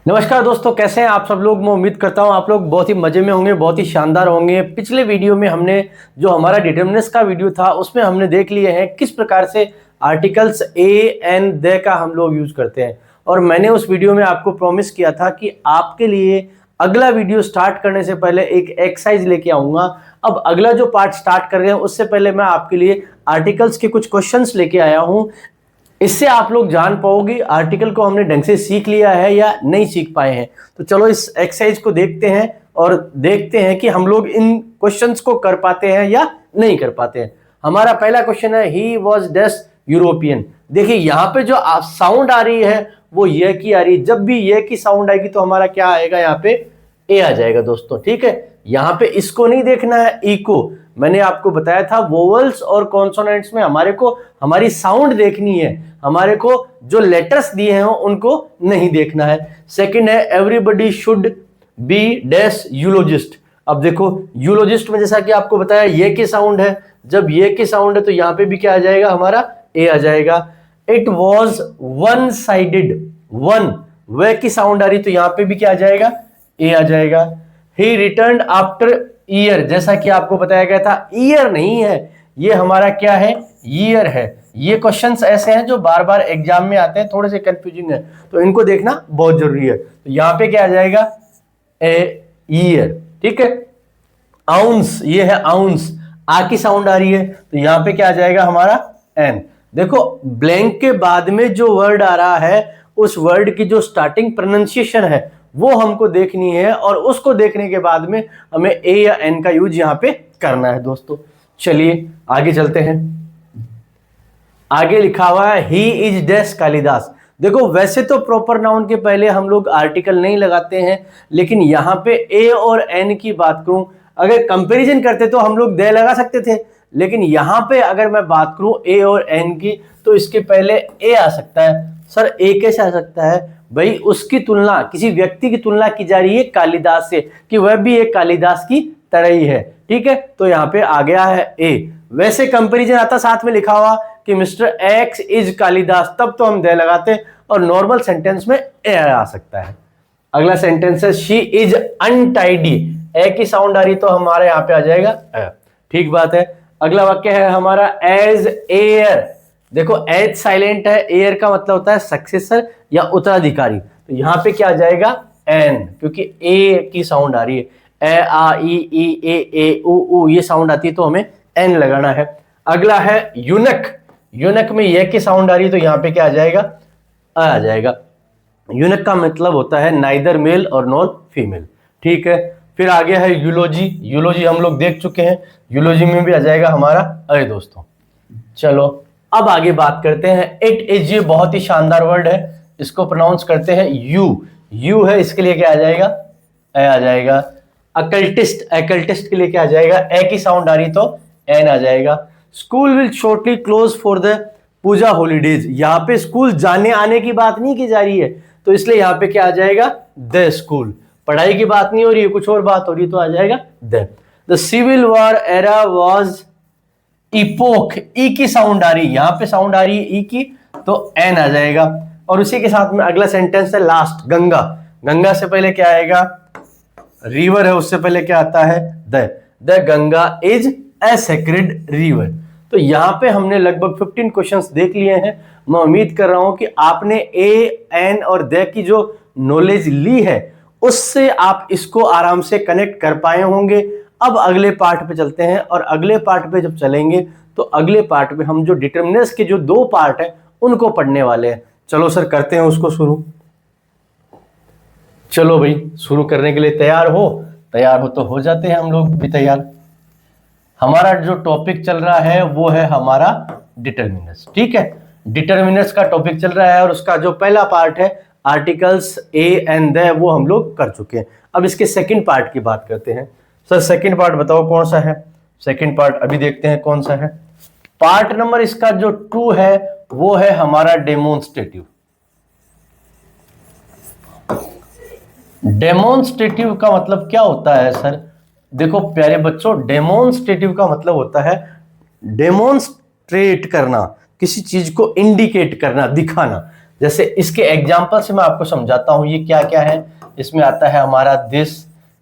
नमस्कार दोस्तों, कैसे हैं आप सब लोग। मैं उम्मीद करता हूं आप लोग बहुत ही मजे में होंगे, बहुत ही शानदार होंगे। पिछले वीडियो में हमने जो हमारा डिटर्मिनेंट्स का वीडियो था उसमें हमने देख लिए हैं किस प्रकार से आर्टिकल्स ए एंड दे का हम लोग यूज करते हैं। और मैंने उस वीडियो में आपको प्रॉमिस किया था कि आपके लिए अगला वीडियो स्टार्ट करने से पहले एक एक्सरसाइज लेके आऊंगा। अब अगला जो पार्ट स्टार्ट कर रहे हैं उससे पहले मैं आपके लिए आर्टिकल्स के कुछ क्वेश्चंस लेके आया हूं। इससे आप लोग जान पाओगे आर्टिकल को हमने ढंग से सीख लिया है या नहीं सीख पाए हैं। तो चलो इस एक्सरसाइज को देखते हैं और देखते हैं कि हम लोग इन क्वेश्चंस को कर पाते हैं या नहीं कर पाते हैं। हमारा पहला क्वेश्चन है, ही वॉज डेस यूरोपियन। देखिए यहाँ पे जो साउंड आ रही है वो ये की आ रही है। जब भी ये की साउंड आएगी तो हमारा क्या आएगा, यहाँ पे ए आ जाएगा दोस्तों। ठीक है, यहाँ पे इसको नहीं देखना है, ई को। मैंने आपको बताया था वोवल्स और कॉन्सोनेंट्स में हमारे को हमारी साउंड देखनी है, हमारे को जो लेटर्स दिए हैं उनको नहीं देखना है। सेकंड है, एवरीबडी शुड बी डैश यूलोजिस्ट। अब देखो यूलोजिस्ट में जैसा कि आपको बताया ये की साउंड है, जब ये की साउंड है तो यहाँ पे भी क्या आ जाएगा, हमारा ए आ जाएगा। It was one sided, one way की साउंड आ रही तो यहाँ पे भी क्या आ जाएगा, ए आ जाएगा। ही रिटर्न आफ्टर ईयर, जैसा कि आपको बताया गया था ईयर नहीं है, ये हमारा क्या है, ईयर है। ये क्वेश्चंस ऐसे हैं जो बार बार एग्जाम में आते हैं, थोड़े से कंफ्यूजिंग है तो इनको देखना बहुत जरूरी है। तो यहाँ पे क्या आ जाएगा, ए ईयर। ठीक है, आउंस, ये है आउंस, आ की साउंड आ रही है तो यहाँ पे क्या आ जाएगा हमारा, एन। देखो ब्लैंक के बाद में जो वर्ड आ रहा है उस वर्ड की जो स्टार्टिंग प्रोनाउंसिएशन है वो हमको देखनी है और उसको देखने के बाद में हमें ए या एन का यूज यहां पे करना है दोस्तों। चलिए आगे चलते हैं। आगे लिखा हुआ है, ही इज डैश कालिदास। देखो वैसे तो प्रॉपर नाउन के पहले हम लोग आर्टिकल नहीं लगाते हैं, लेकिन यहां पे ए और एन की बात करूं, अगर कंपैरिजन करते तो हम लोग दे लगा सकते थे, लेकिन यहां पे अगर मैं बात करूं ए और एन की तो इसके पहले ए आ सकता है। सर ए कैसे आ सकता है भाई, उसकी तुलना, किसी व्यक्ति की तुलना की जा रही है कालिदास से कि वह भी एक कालिदास की तरह ही है। ठीक है, तो यहाँ पे आ गया है ए। वैसे कंपैरिजन आता साथ में लिखा हुआ कि मिस्टर एक्स इज कालिदास, तब तो हम दे लगाते और नॉर्मल सेंटेंस में ए आ सकता है। अगला सेंटेंस है, शी इज अनटाइडी। ए की साउंड आ रही तो हमारे यहाँ पे आ जाएगा ए। ठीक बात है। अगला वाक्य है हमारा, एज एयर। देखो एज साइलेंट है, एयर का मतलब होता है सक्सेसर या उत्तराधिकारी, तो यहाँ पे क्या आ जाएगा, एन, क्योंकि ए की साउंड आ रही है। ए आ ए उ ये साउंड आती है तो हमें एन लगाना है। अगला है यूनक। यूनक में ये की साउंड आ रही है तो यहाँ पे क्या आ जाएगा, आ जाएगा। यूनक का मतलब होता है नाइदर मेल और नॉट फीमेल। ठीक है, फिर आगे है यूलोजी। यूलोजी हम लोग देख चुके हैं, यूलोजी में भी आ जाएगा हमारा अरे दोस्तों। चलो अब आगे बात करते हैं, इट इज। ये बहुत ही शानदार वर्ड है, इसको प्रोनाउंस करते हैं यू। यू है, इसके लिए क्या आ जाएगा, ए आ जाएगा। अकल्टिस्ट, अकल्टिस्ट के लिए क्या आ जाएगा, ए की साउंड आ रही तो एन आ जाएगा। School will shortly close for the Puja holidays. यहाँ पे स्कूल जाने आने की बात नहीं की जा रही है तो इसलिए यहाँ पे क्या आ जाएगा, द स्कूल। पढ़ाई की बात नहीं हो रही है, कुछ और बात हो रही है तो आ जाएगा the civil war era was epoch. ई की साउंड आ रही है, यहां पे साउंड आ रही है ई की तो एन आ जाएगा। और उसी के साथ में अगला सेंटेंस है लास्ट, गंगा। गंगा से पहले क्या आएगा, रिवर है, उससे पहले क्या आता है, the Ganga is a sacred river. तो यहां पे हमने लगभग 15 क्वेश्चंस देख लिए हैं। मैं उम्मीद कर रहा हूं कि आपने ए एन और द की जो नॉलेज ली है उससे आप इसको आराम से कनेक्ट कर पाए होंगे। अब अगले पार्ट पे चलते हैं और अगले पार्ट पे जब चलेंगे तो अगले पार्ट में हम जो डिटर्मिनेंट्स के जो दो पार्ट है उनको पढ़ने वाले हैं। चलो सर करते हैं उसको शुरू। चलो भाई शुरू करने के लिए तैयार हो, तैयार हो तो हो जाते हैं हम लोग भी तैयार। हमारा जो टॉपिक चल रहा है वो है हमारा डिटर्मिनेंट्स। ठीक है, डिटर्मिनेंट्स का टॉपिक चल रहा है और उसका जो पहला पार्ट है आर्टिकल्स ए एंड द, वो हम लोग कर चुके हैं। अब इसके सेकंड पार्ट की बात करते हैं। सर सेकंड पार्ट बताओ कौन सा है, सेकंड पार्ट अभी देखते हैं कौन सा है। पार्ट नंबर इसका जो 2 है वो है हमारा डेमोन्स्ट्रेटिव। डेमोन्स्ट्रेटिव का मतलब क्या होता है सर, देखो प्यारे बच्चों, डेमोन्स्ट्रेटिव का मतलब होता है डेमोन्स्ट्रेट करना, किसी चीज को इंडिकेट करना, दिखाना। जैसे इसके एग्जाम्पल से मैं आपको समझाता हूं ये क्या क्या है। इसमें आता है हमारा दिस,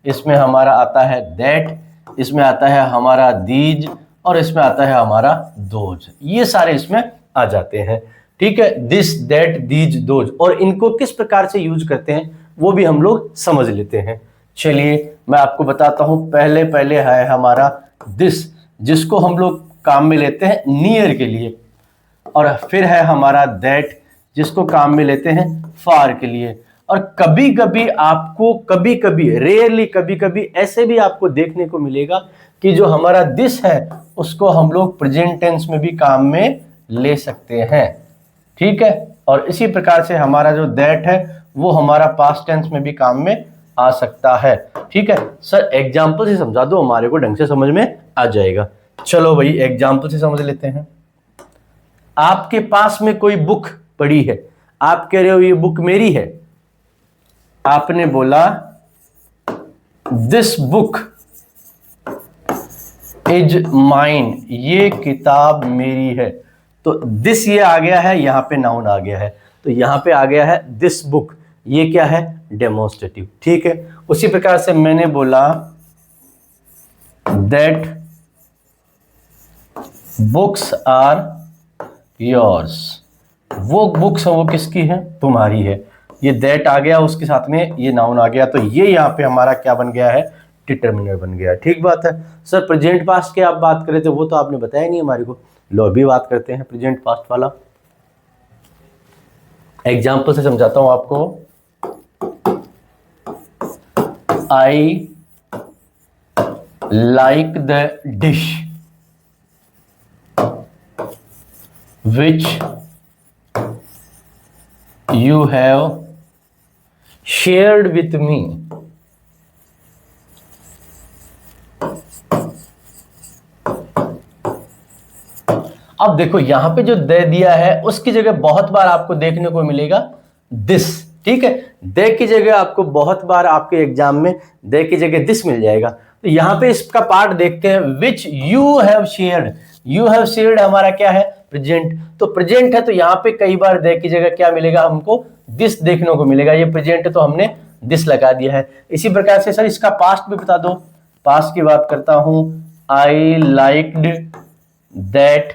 इसमें हमारा आता है दैट, इसमें आता है हमारा दीज, और इसमें आता है हमारा दोज। ये सारे इसमें आ जाते हैं। ठीक है, दिस दैट दीज दोज, और इनको किस प्रकार से यूज करते हैं वो भी हम लोग समझ लेते हैं। चलिए मैं आपको बताता हूं। पहले है हमारा दिस, जिसको हम लोग काम में लेते हैं नियर के लिए, और फिर है हमारा दैट, जिसको काम में लेते हैं फार के लिए। और कभी कभी आपको, कभी कभी रेयरली, कभी कभी ऐसे भी आपको देखने को मिलेगा कि जो हमारा दिस है उसको हम लोग प्रेजेंट टेंस में भी काम में ले सकते हैं। ठीक है, और इसी प्रकार से हमारा जो दैट है वो हमारा पास्ट टेंस में भी काम में आ सकता है। ठीक है सर, एग्जाम्पल से समझा दो, हमारे को ढंग से समझ में आ जाएगा। चलो भाई एग्जाम्पल से समझ लेते हैं। आपके पास में कोई बुक पड़ी है, आप कह रहे हो ये बुक मेरी है। आपने बोला दिस बुक इज माइन, ये किताब मेरी है। तो दिस ये आ गया है, यहां पे नाउन आ गया है, तो यहां पे आ गया है दिस बुक, ये क्या है, डेमोन्स्ट्रेटिव। ठीक है, उसी प्रकार से मैंने बोला दैट बुक्स आर योर्स, वो बुक्स है वो किसकी है, तुम्हारी है। ये दैट आ गया, उसके साथ में ये नाउन आ गया, तो ये यहां पे हमारा क्या बन गया है, डिटर्मिनर बन गया। ठीक बात है सर। प्रेजेंट पास्ट की आप बात करें थे, वो तो आपने बताया नहीं हमारे को। लो अभी बात करते हैं प्रेजेंट पास्ट वाला। एग्जाम्पल से समझाता हूं आपको। I like the dish which you have shared with me। अब देखो यहां पे जो दे दिया है उसकी जगह बहुत बार आपको देखने को मिलेगा दिस। ठीक है, दे की जगह आपको बहुत बार आपके एग्जाम में दे की जगह दिस मिल जाएगा। तो यहां पे इसका पार्ट देखते हैं, which you have shared. You have shared हमारा क्या है, प्रेजेंट। तो प्रेजेंट है तो यहां पे कई बार दे की जगह क्या मिलेगा, हमको दिस देखने को मिलेगा। ये प्रेजेंट है तो हमने दिस लगा दिया है। इसी प्रकार से सर इसका पास्ट भी बता दो। पास्ट की बात करता हूं, आई लाइक्ड दैट,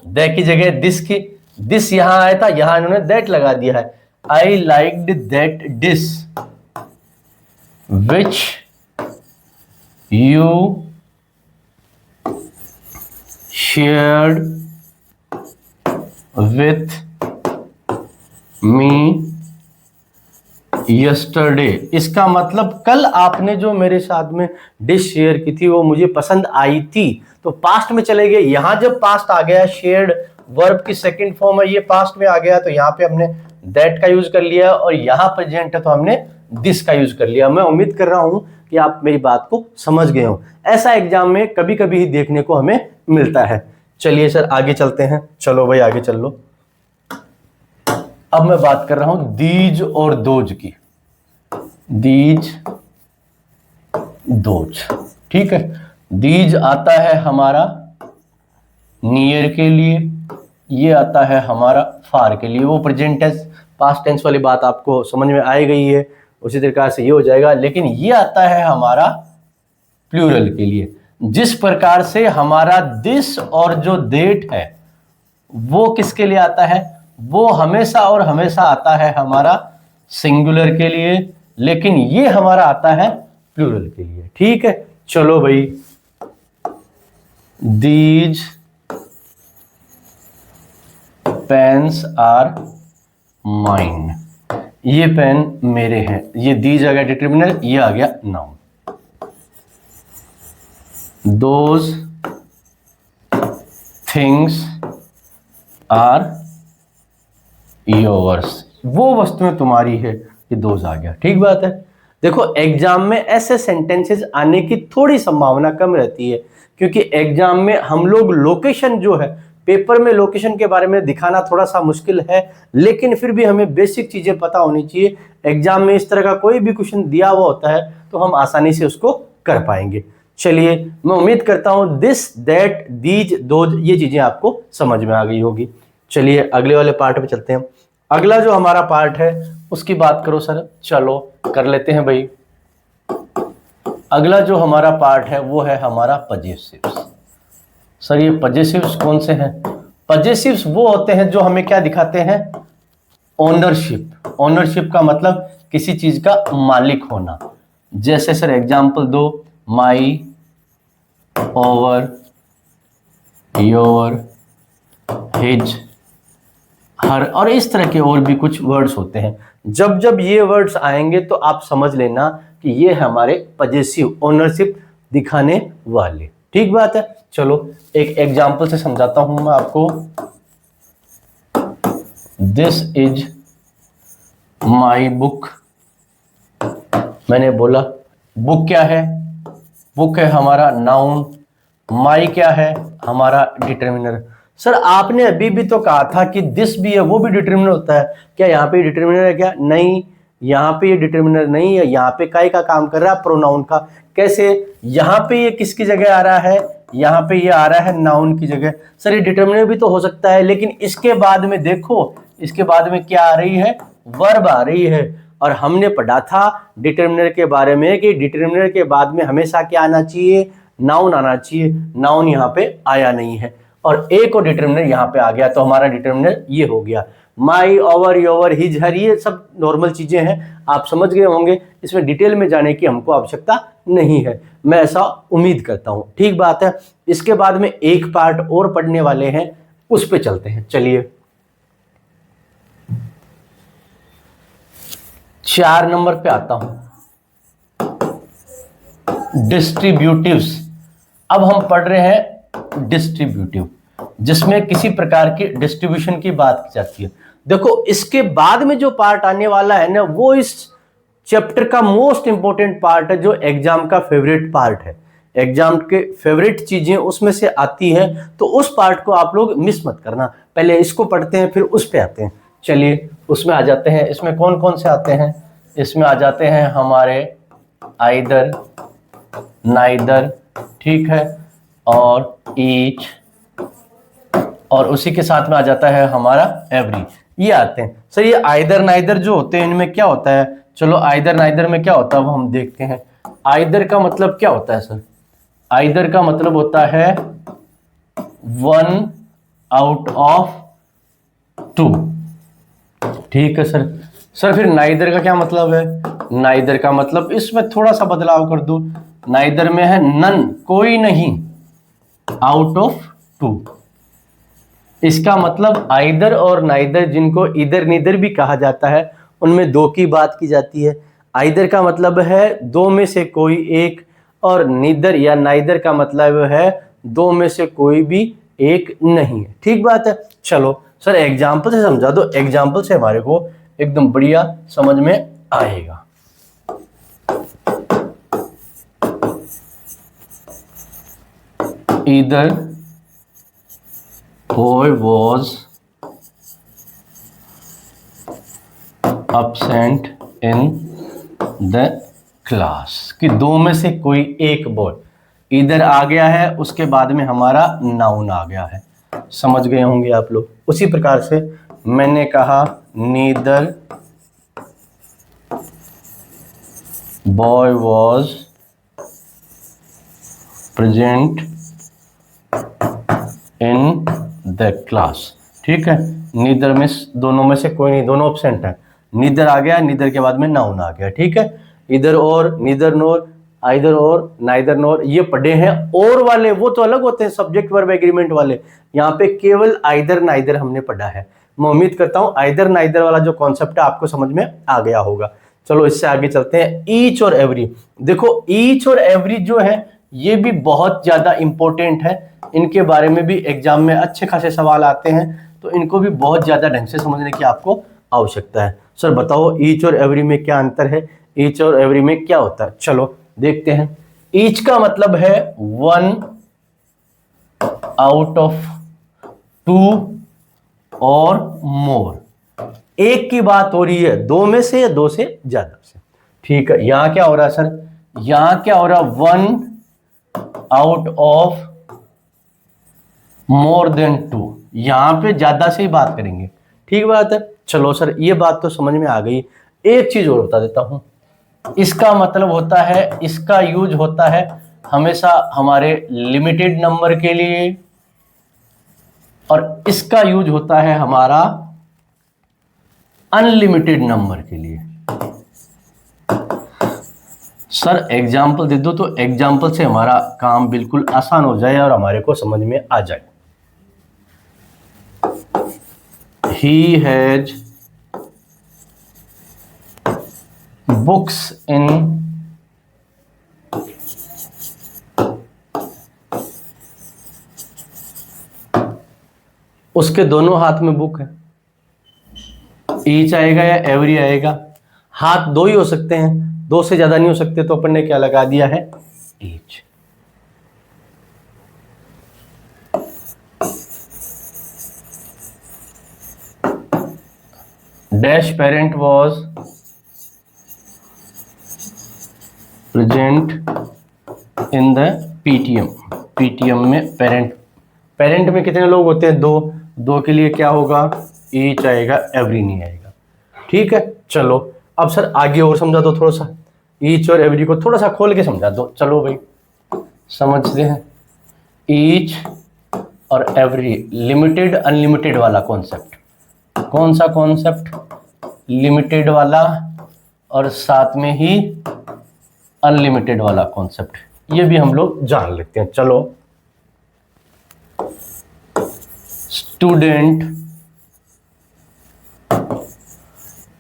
दे की जगह दिस की, दिस यहां आया था, यहां इन्होंने दैट लगा दिया है। I liked that dish which you shared with me yesterday. इसका मतलब कल आपने जो मेरे साथ में डिश शेयर की थी वो मुझे पसंद आई थी। तो पास्ट में चले गए, यहां जब पास्ट आ गया, शेयर्ड वर्ब की सेकंड फॉर्म है, ये पास्ट में आ गया, तो यहां पे हमने दैट का यूज कर लिया, और यहां प्रेजेंट है तो हमने दिस का यूज कर लिया। मैं उम्मीद कर रहा हूं कि आप मेरी बात को समझ गए हो। ऐसा एग्जाम में कभी कभी ही देखने को हमें मिलता है। चलिए सर आगे चलते हैं। चलो भाई आगे चल लो। अब मैं बात कर रहा हूं दीज और दोज की। दीज दोज, ठीक है। दीज आता है हमारा नियर के लिए, ये आता है हमारा फार के लिए। वो प्रेजेंट टेंस पास्ट टेंस वाली बात आपको समझ में आ गई है, उसी तरीके से ये हो जाएगा। लेकिन ये आता है हमारा प्लूरल के लिए। जिस प्रकार से हमारा दिस और जो देट है वो किसके लिए आता है, वो हमेशा और हमेशा आता है हमारा सिंगुलर के लिए, लेकिन ये हमारा आता है प्लूरल के लिए। ठीक है, चलो भाई। दीज पेन्स आर माइन, ये पेन मेरे हैं। ये दीज आ गया डिटर्मिनर, ये आ गया noun. Those things are yours, वो वस्तुएं तुम्हारी है, ये दोज आ गया। ठीक बात है। देखो एग्जाम में ऐसे सेंटेंसेस आने की थोड़ी संभावना कम रहती है, क्योंकि एग्जाम में हम लोग लोकेशन जो है, पेपर में लोकेशन के बारे में दिखाना थोड़ा सा मुश्किल है, लेकिन फिर भी हमें बेसिक चीजें पता होनी चाहिए। एग्जाम में इस तरह का कोई भी क्वेश्चन दिया हुआ होता है तो हम आसानी से उसको कर पाएंगे। चलिए, मैं उम्मीद करता हूं दिस दैट दीज दोज ये चीजें आपको समझ में आ गई होगी। चलिए अगले वाले पार्ट पे चलते हैं। अगला जो हमारा पार्ट है उसकी बात करो सर, चलो कर लेते हैं भाई। अगला जो हमारा पार्ट है वो है हमारा पजेसिव्स। सर ये पजेसिव्स कौन से हैं? पजेसिव्स वो होते हैं जो हमें क्या दिखाते हैं? ओनरशिप। ओनरशिप का मतलब किसी चीज का मालिक होना। जैसे सर एग्जांपल दो, माई, ओवर, योर, हिज, हर, और इस तरह के और भी कुछ वर्ड्स होते हैं। जब जब ये वर्ड्स आएंगे तो आप समझ लेना कि ये हमारे पजेसिव, ओनरशिप दिखाने वाले। ठीक बात है। चलो एक एग्जांपल से समझाता हूं मैं आपको। This is my book. मैंने बोला बुक क्या है? बुक है हमारा नाउन, माई क्या है? हमारा डिटर्मिनर। सर आपने अभी भी तो कहा था कि दिस भी है, वो भी डिटर्मिनर होता है। क्या यहाँ पे डिटर्मिनर है क्या? नहीं, यहाँ पे ये डिटर्मिनर नहीं है। यहाँ पे काय का काम कर रहा है? प्रोनाउन का। कैसे? यहाँ पे ये किसकी जगह आ रहा है? यहाँ पे ये आ रहा है नाउन की जगह। सर ये डिटर्मिनर भी तो हो सकता है, लेकिन इसके बाद में देखो, इसके बाद में क्या आ रही है? वर्ब आ रही है। और हमने पढ़ा था डिटर्मिनर के बारे में कि डिटर्मिनर के बाद में हमेशा क्या आना चाहिए? नाउन आना चाहिए। नाउन यहाँ पे आया नहीं है और एक और डिटर्मिनर यहाँ पे आ गया, तो हमारा डिटर्मिनर ये हो गया। माई, ओवर, योवर, हिज, हर, ये सब नॉर्मल चीजें हैं, आप समझ गए होंगे। इसमें डिटेल में जाने की हमको आवश्यकता नहीं है, मैं ऐसा उम्मीद करता हूं। ठीक बात है। इसके बाद में एक पार्ट और पढ़ने वाले हैं, उस पे चलते हैं। चलिए 4 नंबर पे आता हूं, डिस्ट्रीब्यूटिव्स। अब हम पढ़ रहे हैं डिस्ट्रीब्यूटिव, जिसमें किसी प्रकार की डिस्ट्रीब्यूशन की बात की जाती है। देखो इसके बाद में जो पार्ट आने वाला है ना, वो इस चैप्टर का मोस्ट इंपॉर्टेंट पार्ट है, जो एग्जाम का फेवरेट पार्ट है। एग्जाम के फेवरेट चीजें उसमें से आती है, तो उस पार्ट को आप लोग मिस मत करना। पहले इसको पढ़ते हैं, फिर उस पे आते हैं। चलिए उसमें आ जाते हैं। इसमें कौन कौन से आते हैं? इसमें आ जाते हैं हमारे आइदर, नाइदर, ठीक है, और ईच, और उसी के साथ में आ जाता है हमारा एवरी। ये आते हैं। सर ये आइदर नाइदर जो होते हैं, इनमें क्या होता है? चलो आइदर नाइदर में क्या होता है वो हम देखते हैं। आइदर का मतलब क्या होता है सर? आइदर का मतलब होता है 1 आउट ऑफ 2। ठीक है सर। सर फिर नाइदर का क्या मतलब है? नाइदर का मतलब, इसमें थोड़ा सा बदलाव कर दो, नाइदर में है नन, कोई नहीं, आउट ऑफ 2। इसका मतलब आइदर और नाइदर, जिनको इधर नीदर भी कहा जाता है, उनमें दो की बात की जाती है। आइदर का मतलब है दो में से कोई एक, और नीदर या नाइदर का मतलब है दो में से कोई भी एक नहीं है। ठीक बात है। चलो सर एग्जाम्पल से समझा दो, एग्जाम्पल से हमारे को एकदम बढ़िया समझ में आएगा। Either boy was absent in the class, कि दो में से कोई एक बॉय। इधर आ गया है, उसके बाद में हमारा नाउन आ गया है। समझ गए होंगे आप लोग। उसी प्रकार से मैंने कहा neither boy was present in the class. ठीक है, नीदर में दोनों में से कोई नहीं, दोनों एब्सेंट है। नीदर आ गया, नीदर के बाद में नाउन आ गया। ठीक है, इधर और, नीदर नोर, आइदर और, नाइदर नोर, ये पढ़े हैं। और वाले वो तो अलग होते हैं, सब्जेक्ट वर्ब एग्रीमेंट वाले। यहाँ पे केवल आइदर नाइदर हमने पढ़ा है। मैं उम्मीद करता हूं आइदर नाइदर वाला जो कॉन्सेप्ट है आपको समझ में आ गया होगा। चलो इससे आगे चलते हैं। ईच और एवरी। देखो ईच और एवरी जो है ये भी बहुत ज्यादा इंपॉर्टेंट है। इनके बारे में भी एग्जाम में अच्छे खासे सवाल आते हैं, तो इनको भी बहुत ज्यादा ढंग से समझने की आपको आवश्यकता है। सर बताओ ईच और एवरी में क्या अंतर है? ईच और एवरी में क्या होता है? चलो देखते हैं। ईच का मतलब है 1 आउट ऑफ 2 और मोर। एक की बात हो रही है, दो में से या दो से ज्यादा से। ठीक है, यहां क्या हो रहा है सर? यहां क्या हो रहा है? 1 आउट ऑफ मोर देन 2। यहां पे ज्यादा से ही बात करेंगे। ठीक बात है। चलो सर ये बात तो समझ में आ गई, एक चीज और बता देता हूं। इसका मतलब होता है, इसका यूज होता है हमेशा हमारे लिमिटेड नंबर के लिए, और इसका यूज होता है हमारा अनलिमिटेड नंबर के लिए। सर एग्जाम्पल दे दो तो एग्जाम्पल से हमारा काम बिल्कुल आसान हो जाए और हमारे को समझ में आ जाए। ही हैज बुक्स इन उसके दोनों हाथ में बुक है। ईच आएगा या एवरी आएगा? हाथ दो ही हो सकते हैं, दो से ज्यादा नहीं हो सकते, तो अपन ने क्या लगा दिया है? Each. Dash parent was present in the PTM. PTM में पेरेंट में कितने लोग होते हैं? दो। दो के लिए क्या होगा? ईच आएगा, एवरी नहीं आएगा। ठीक है, चलो अब सर आगे और समझा दो थोड़ा सा, ईच और एवरी को थोड़ा सा खोल के समझा दो। चलो भाई समझते हैं। ईच और एवरी, लिमिटेड अनलिमिटेड वाला कॉन्सेप्ट। कौन सा कॉन्सेप्ट? लिमिटेड वाला, और साथ में ही अनलिमिटेड वाला कॉन्सेप्ट, ये भी हम लोग जान लेते हैं। चलो, student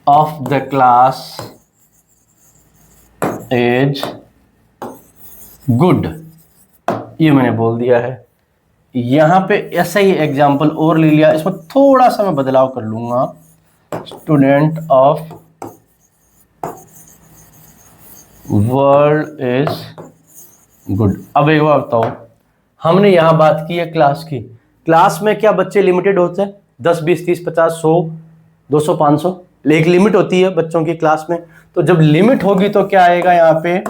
of the class is good, ये मैंने बोल दिया है। यहां पे ऐसा ही एग्जाम्पल और ले लिया, इसमें थोड़ा सा मैं बदलाव कर लूंगा। Student of world is good. अब एक बार बताओ, हमने यहां बात की है क्लास की। क्लास में क्या बच्चे लिमिटेड होते हैं? 10, 20, 30, 50, 100, 200, 500, एक लिमिट होती है बच्चों की क्लास में। तो जब लिमिट होगी तो क्या आएगा यहाँ पे?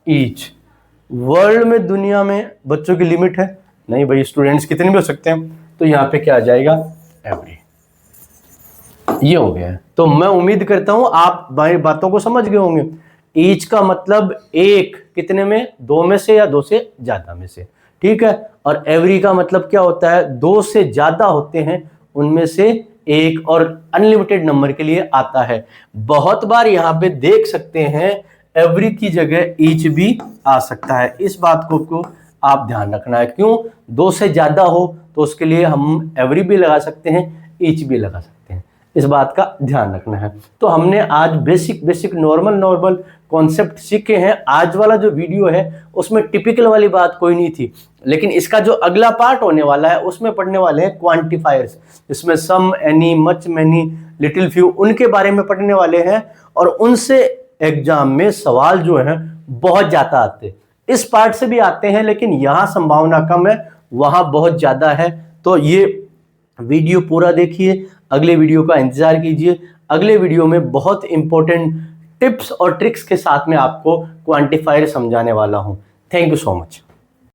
ईच। वर्ल्ड में, दुनिया में बच्चों की लिमिट है? नहीं भाई, स्टूडेंट्स कितने भी हो सकते हैं, तो यहाँ पे क्या आ जाएगा? एवरी। ये हो गया है। तो मैं उम्मीद करता हूं आप मेरी बातों को समझ गए होंगे। ईच का मतलब एक, कितने में? दो में से या दो से ज्यादा में से। ठीक है, और एवरी का मतलब क्या होता है? दो से ज्यादा होते हैं उनमें से एक, और अनलिमिटेड नंबर के लिए आता है। बहुत बार यहाँ पे देख सकते हैं एवरी की जगह ईच भी आ सकता है। इस बात को आप ध्यान रखना है। क्यों? दो से ज्यादा हो तो उसके लिए हम एवरी भी लगा सकते हैं, ईच भी लगा सकते हैं। इस बात का ध्यान रखना है। तो हमने आज बेसिक नॉर्मल कॉन्सेप्ट सीखे हैं। आज वाला जो वीडियो है उसमें टिपिकल वाली बात कोई नहीं थी, लेकिन इसका जो अगला पार्ट होने वाला है उसमें पढ़ने वाले हैं क्वांटिफायर्स। इसमें some, any, much, many, little, few, उनके बारे में पढ़ने वाले हैं, और उनसे एग्जाम में सवाल जो है बहुत ज्यादा आते हैं। इस पार्ट से भी आते हैं, लेकिन यहां संभावना कम है, वहां बहुत ज्यादा है। तो ये वीडियो पूरा देखिए, अगले वीडियो का इंतजार कीजिए। अगले वीडियो में बहुत इंपॉर्टेंट टिप्स और ट्रिक्स के साथ में आपको क्वांटिफायर समझाने वाला हूं। Thank you so much.